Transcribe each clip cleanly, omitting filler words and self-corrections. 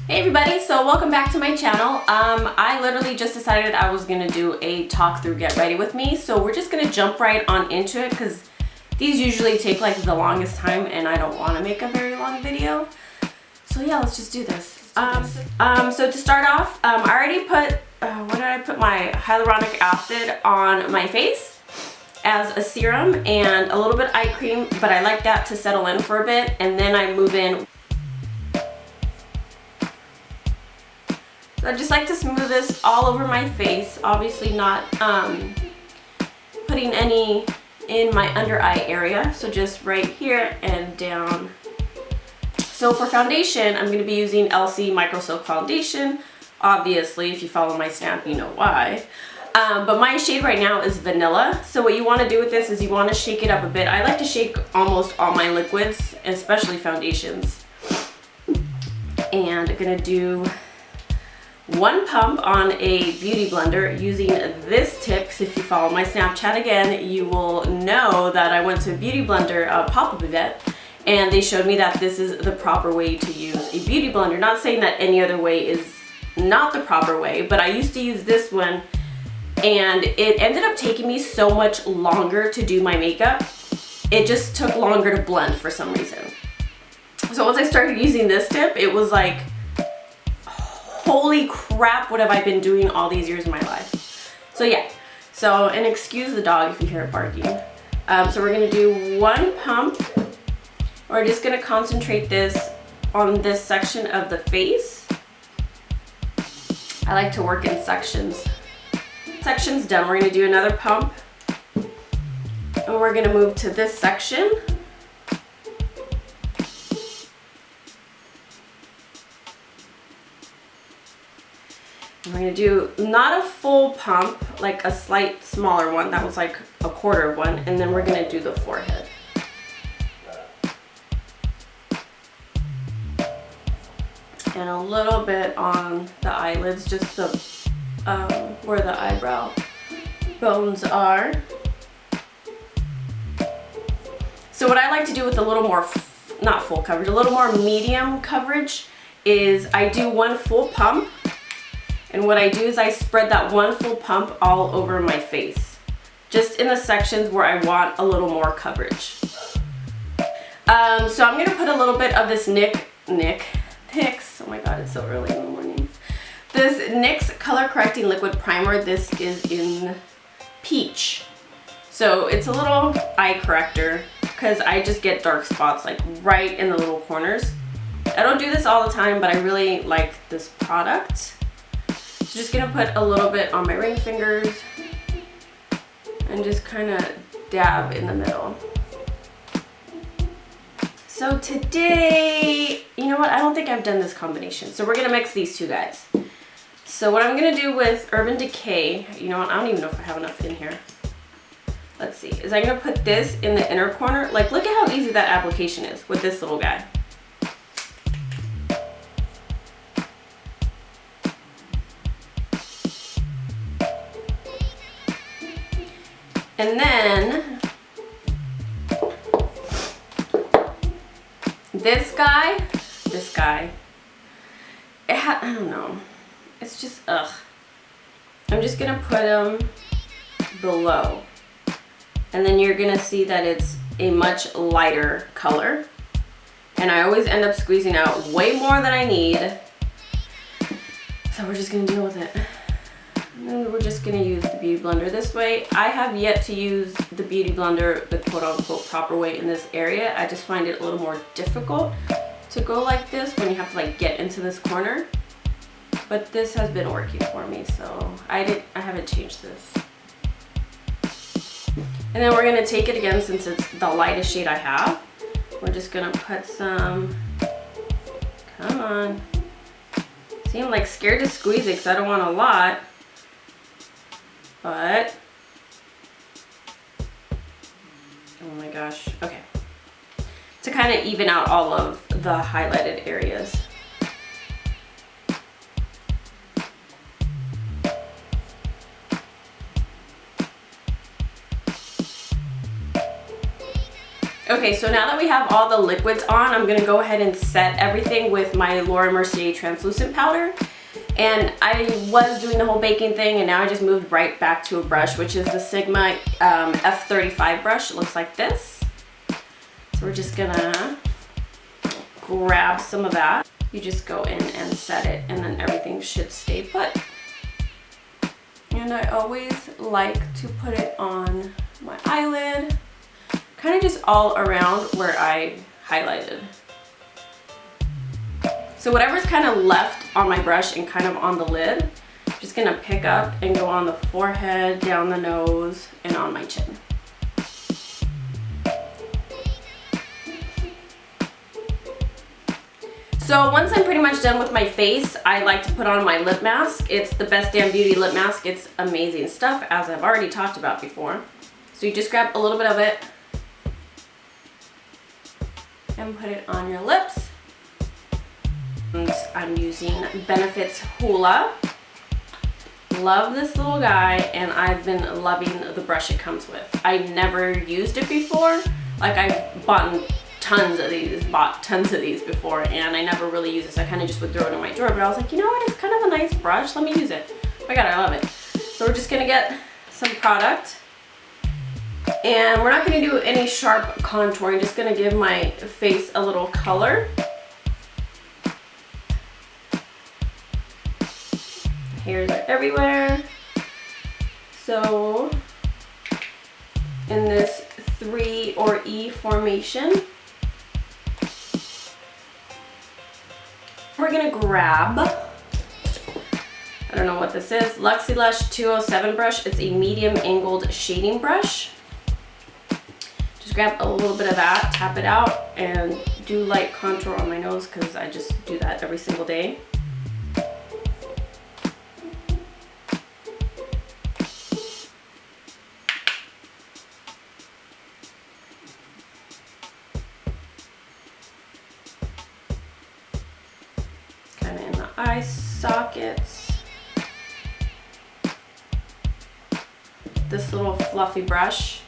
Hey everybody, so welcome back to my channel. I literally just decided I was gonna do a talk through get ready with me, so we're just gonna jump right on into it because these usually take like the longest time and I don't want to make a very long video. So yeah, let's just do this. So to start off, I already put what did I put, my hyaluronic acid on my face as a serum and a little bit eye cream, but I like that to settle in for a bit, and then I move in. So I just like to smooth this all over my face, obviously not putting any in my under eye area, so just right here and down. So for foundation, I'm going to be using LC Micro Silk Foundation. Obviously, if you follow my snap, you know why. But my shade right now is Vanilla. So what you want to do with this is you want to shake it up a bit. I like to shake almost all my liquids, especially foundations. And I'm going to do one pump on a beauty blender using this tip, because if you follow my Snapchat again, you will know that I went to a beauty blender pop-up event and they showed me that this is the proper way to use a beauty blender. Not saying that any other way is not the proper way, but I used to use this one and it ended up taking me so much longer to do my makeup. It just took longer to blend for some reason. So once I started using this tip, it was like, holy crap, what have I been doing all these years of my life? So yeah, so, and excuse the dog if you hear it barking. So we're gonna do one pump. We're just gonna concentrate this on this section of the face. I like to work in sections. Section's done, we're gonna do another pump. And we're gonna move to this section. We're going to do not a full pump, like a slight smaller one. That was like a quarter of one. And then we're going to do the forehead. And a little bit on the eyelids, just the where the eyebrow bones are. So what I like to do with a little more, not full coverage, a little more medium coverage is I do one full pump. And what I do is I spread that one full pump all over my face, just in the sections where I want a little more coverage. So I'm going to put a little bit of this NYX, oh my god, it's so early in the morning. This NYX Color Correcting Liquid Primer. This is in Peach. So it's a little eye corrector because I just get dark spots like right in the little corners. I don't do this all the time, but I really like this product. So just gonna put a little bit on my ring fingers and just kind of dab in the middle. So today, you know what? I don't think I've done this combination. So we're gonna mix these two guys. So what I'm gonna do with Urban Decay, you know what? I don't even know if I have enough in here. Let's see. Is I'm gonna put this in the inner corner. Like, look at how easy that application is with this little guy. And then this guy, I don't know, it's just, ugh. I'm just gonna put him below. And then you're gonna see that it's a much lighter color. And I always end up squeezing out way more than I need. So we're just gonna deal with it. And then we're just going to use the Beauty Blender this way. I have yet to use the Beauty Blender the quote-unquote proper way in this area. I just find it a little more difficult to go like this when you have to like get into this corner. But this has been working for me, so I haven't changed this. And then we're going to take it again, since it's the lightest shade I have. We're just going to put some, come on. See, I'm like scared to squeeze it because I don't want a lot. But, oh my gosh, okay. To kind of even out all of the highlighted areas. Okay, so now that we have all the liquids on, I'm gonna go ahead and set everything with my Laura Mercier translucent powder. And I was doing the whole baking thing, and now I just moved right back to a brush, which is the Sigma F35 brush. It looks like this. So we're just gonna grab some of that. You just go in and set it, and then everything should stay put. And I always like to put it on my eyelid, kind of just all around where I highlighted. So whatever's kind of left on my brush and kind of on the lid, I'm just gonna pick up and go on the forehead, down the nose, and on my chin. So once I'm pretty much done with my face, I like to put on my lip mask. It's the Best Damn Beauty lip mask. It's amazing stuff, as I've already talked about before. So you just grab a little bit of it and put it on your lips. And I'm using Benefit's Hoola. Love this little guy, and I've been loving the brush it comes with. I never used it before. Like, I've bought tons of these before, and I never really use it, so I kind of just would throw it in my drawer. But I was like, you know what, it's kind of a nice brush, let me use it. Oh my god, I love it. So we're just gonna get some product, and we're not gonna do any sharp contouring, just gonna give my face a little color. Hairs are everywhere. So in this 3 or E formation, we're gonna grab, I don't know what this is, Luxie Lush 207 brush. It's a medium angled shading brush. Just grab a little bit of that, tap it out, and do light contour on my nose, because I just do that every single day. Eye sockets. This little fluffy brush.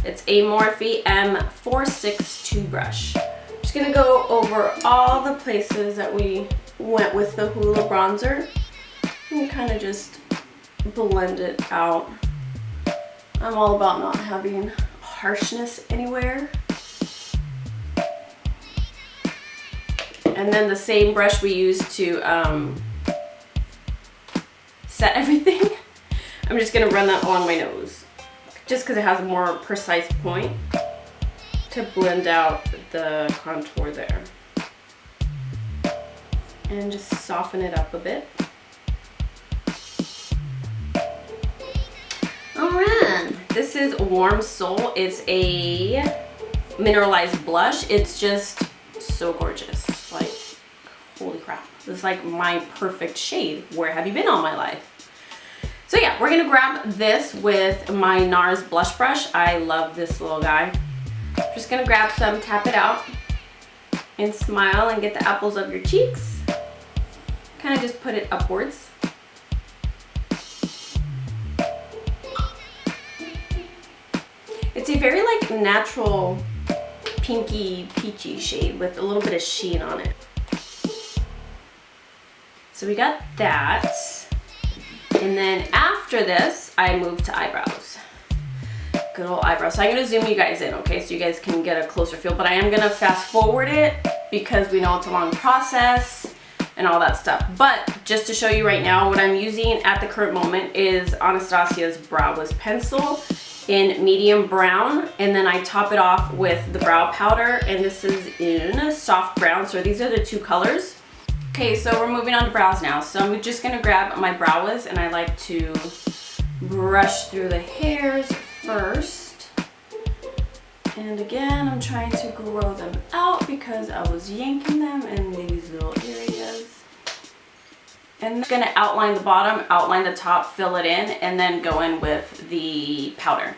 It's a Morphe M462 brush. Just gonna go over all the places that we went with the Hoola bronzer and kind of just blend it out. I'm all about not having harshness anywhere. And then the same brush we used to set everything, I'm just gonna run that along my nose, just because it has a more precise point to blend out the contour there. And just soften it up a bit. Alright, this is Warm Soul. It's a mineralized blush. It's just so gorgeous. Like, holy crap. This is like my perfect shade. Where have you been all my life? So yeah, we're gonna grab this with my NARS blush brush. I love this little guy. Just gonna grab some, tap it out, and smile and get the apples of your cheeks. Kind of just put it upwards. It's a very like natural pinky peachy shade with a little bit of sheen on it. So we got that. And then after this, I moved to eyebrows. Good old eyebrows. So I'm gonna zoom you guys in, okay? So you guys can get a closer feel, but I am gonna fast forward it because we know it's a long process and all that stuff. But just to show you right now, what I'm using at the current moment is Anastasia's Brow Wiz pencil in medium brown, and then I top it off with the brow powder, and this is in soft brown. So these are the two colors. Okay, so we're moving on to brows now. So I'm just gonna grab my Brow Wiz, and I like to brush through the hairs first. And again, I'm trying to grow them out because I was yanking them in these little areas. And I'm gonna outline the bottom, outline the top, fill it in, and then go in with the powder.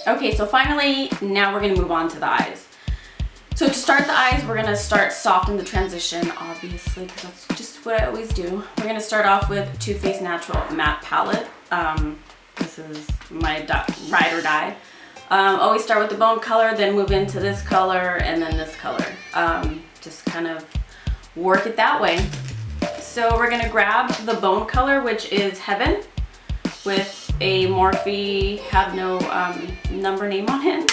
Okay, so finally, now we're gonna move on to the eyes. So to start the eyes, we're gonna start soft in the transition, obviously, because that's just what I always do. We're gonna start off with Too Faced Natural Matte Palette. This is my ride or die. Always start with the bone color, then move into this color, and then this color. Just kind of work it that way. So we're gonna grab the bone color, which is Heaven, with a Morphe, have no number name on it.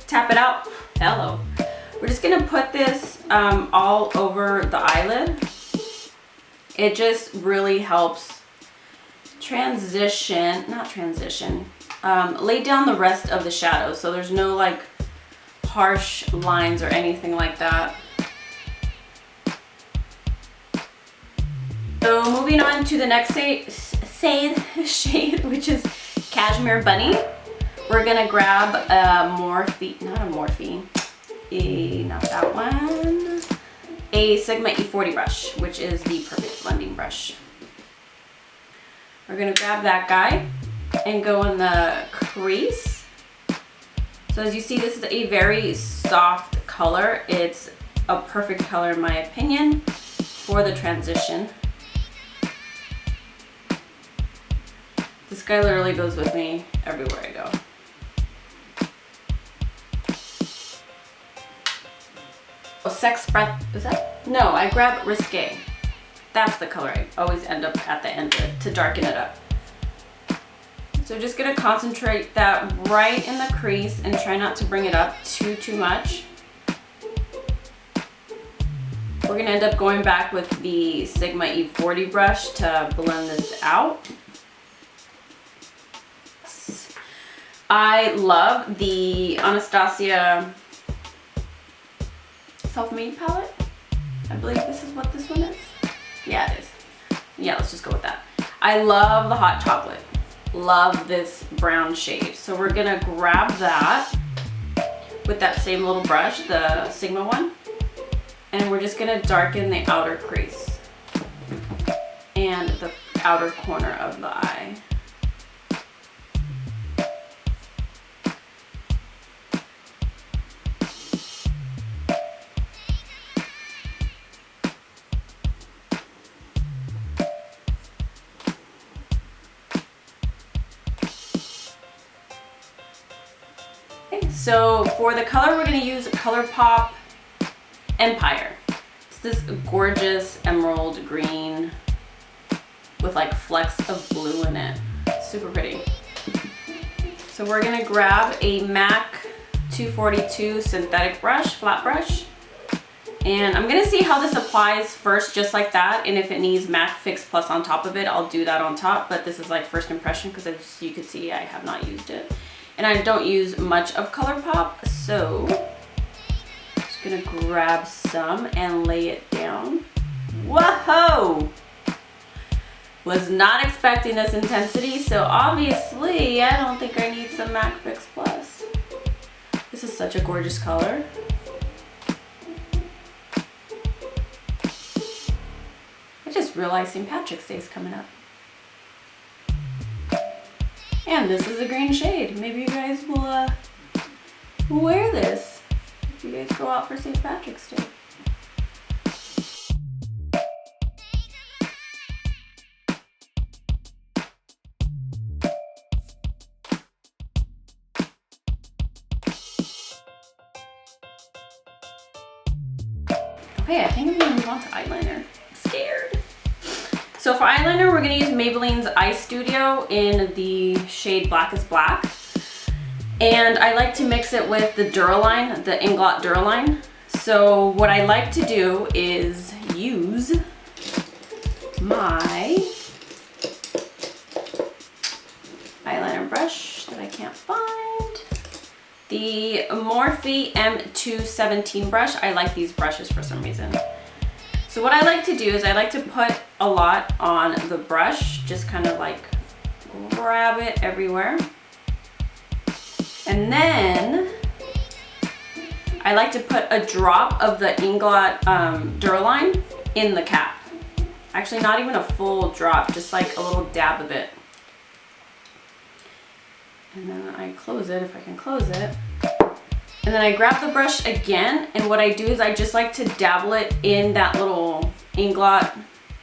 Tap it out, hello. We're just gonna put this all over the eyelid. It just really helps lay down the rest of the shadows, so there's no like harsh lines or anything like that. So moving on to the next shade, which is Cashmere Bunny. We're gonna grab a Morphe, not that one, a Sigma E40 brush, which is the perfect blending brush. We're gonna grab that guy and go in the crease. So as you see, this is a very soft color. It's a perfect color in my opinion for the transition. This guy literally goes with me everywhere I go. Oh, Sex Breath, is that? No, I grab Risque. That's the color I always end up at the end of it to darken it up. So just gonna concentrate that right in the crease and try not to bring it up too much. We're gonna end up going back with the Sigma E40 brush to blend this out. I love the Anastasia Self-Made palette. I believe this is what this one is. Yeah, it is. Yeah, let's just go with that. I love the Hot Chocolate. Love this brown shade. So we're gonna grab that with that same little brush, the Sigma one, and we're just gonna darken the outer crease and the outer corner of the eye. So for the color, we're going to use ColourPop Empire. It's this gorgeous emerald green with like flecks of blue in it. Super pretty. So we're going to grab a MAC 242 synthetic brush, flat brush. And I'm going to see how this applies first, just like that. And if it needs MAC Fix Plus on top of it, I'll do that on top. But this is like first impression because as you can see, I have not used it. And I don't use much of ColourPop, so I'm just gonna grab some and lay it down. Whoa! Was not expecting this intensity, so obviously I don't think I need some MAC Fix Plus. This is such a gorgeous color. I just realized St. Patrick's Day is coming up. And this is a green shade. Maybe you guys will wear this if you guys go out for St. Patrick's Day. Okay, I think I'm gonna move on to eyeliner. I'm scared. So for eyeliner, we're gonna use Maybelline's Eye Studio in the shade Black is Black. And I like to mix it with the Duraline, the Inglot Duraline. So what I like to do is use my eyeliner brush that I can't find. The Morphe M217 brush. I like these brushes for some reason. So what I like to do is I like to put a lot on the brush, just kind of like grab it everywhere. And then I like to put a drop of the Inglot Duraline in the cap. Actually, not even a full drop, just like a little dab of it. And then I close it, if I can close it. And then I grab the brush again, and what I do is I just like to dabble it in that little Inglot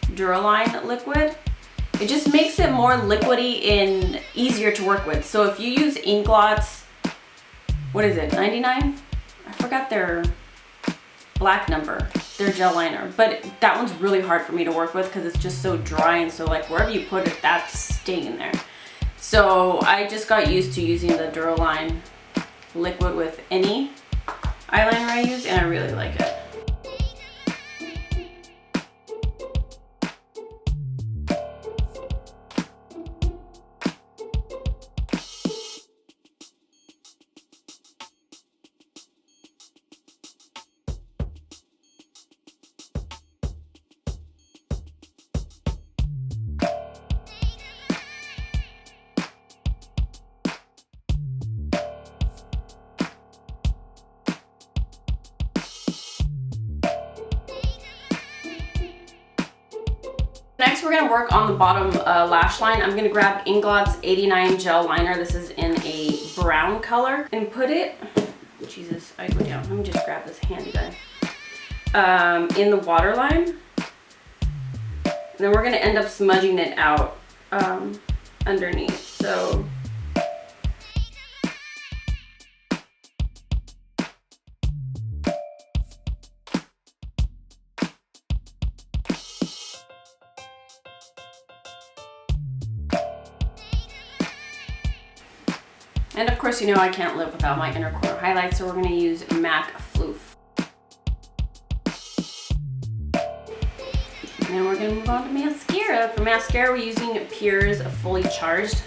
Duraline liquid. It just makes it more liquidy and easier to work with. So if you use Inglots, what is it, 99? I forgot their black number, their gel liner. But that one's really hard for me to work with because it's just so dry, and so like wherever you put it, that's staying there. So I just got used to using the Duraline liquid with any eyeliner I use, and I really like it. Next, we're going to work on the bottom lash line. I'm going to grab Inglot's 89 gel liner. This is in a brown color, and put it, Jesus, I go down. Let me just grab this handy guy. In the waterline. And then we're going to end up smudging it out underneath. So and of course, you know I can't live without my inner corner highlight, so we're going to use MAC Floof. And then we're going to move on to mascara. For mascara, we're using Pure's Fully Charged.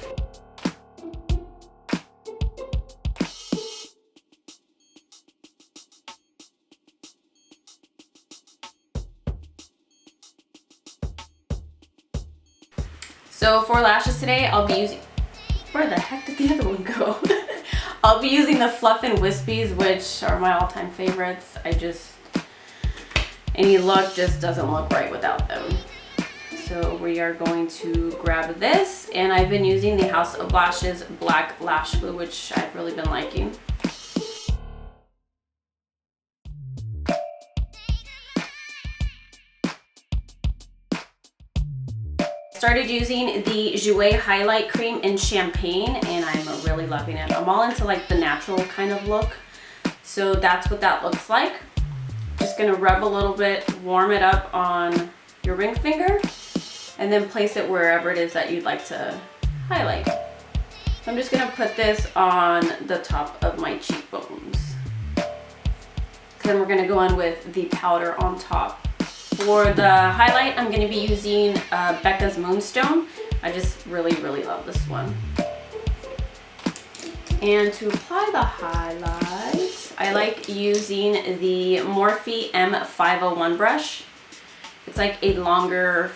So for lashes today, I'll be using... Where the heck did the other one go? I'll be using the Fluff and Wispies, which are my all-time favorites. Any look just doesn't look right without them. So we are going to grab this, and I've been using the House of Lashes Black Lash Glue, which I've really been liking. Started using the Jouer highlight cream in Champagne, and I'm really loving it. I'm all into like the natural kind of look, so that's what that looks like. Just gonna rub a little bit, warm it up on your ring finger, and then place it wherever it is that you'd like to highlight. So I'm just gonna put this on the top of my cheekbones. Then we're gonna go on with the powder on top. For the highlight, I'm going to be using Becca's Moonstone. I just really love this one. And to apply the highlights, I like using the Morphe M501 brush. It's like a longer,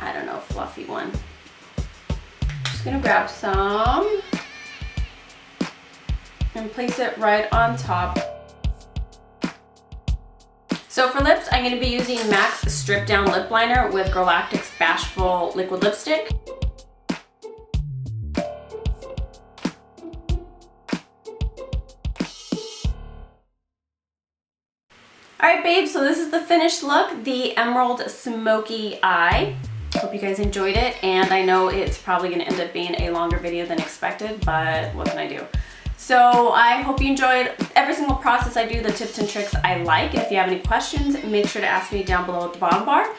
I don't know, fluffy one. Just going to grab some and place it right on top. So for lips, I'm going to be using MAC's Stripdown Lip Liner with Girlactik's Bashful Liquid Lipstick. Alright babes, so this is the finished look, the Emerald Smokey Eye. Hope you guys enjoyed it, and I know it's probably going to end up being a longer video than expected, but what can I do? So I hope you enjoyed every single process I do, the tips and tricks I like. And if you have any questions, make sure to ask me down below at the bottom bar.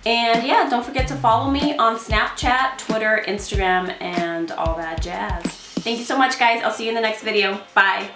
And yeah, don't forget to follow me on Snapchat, Twitter, Instagram, and all that jazz. Thank you so much, guys. I'll see you in the next video. Bye.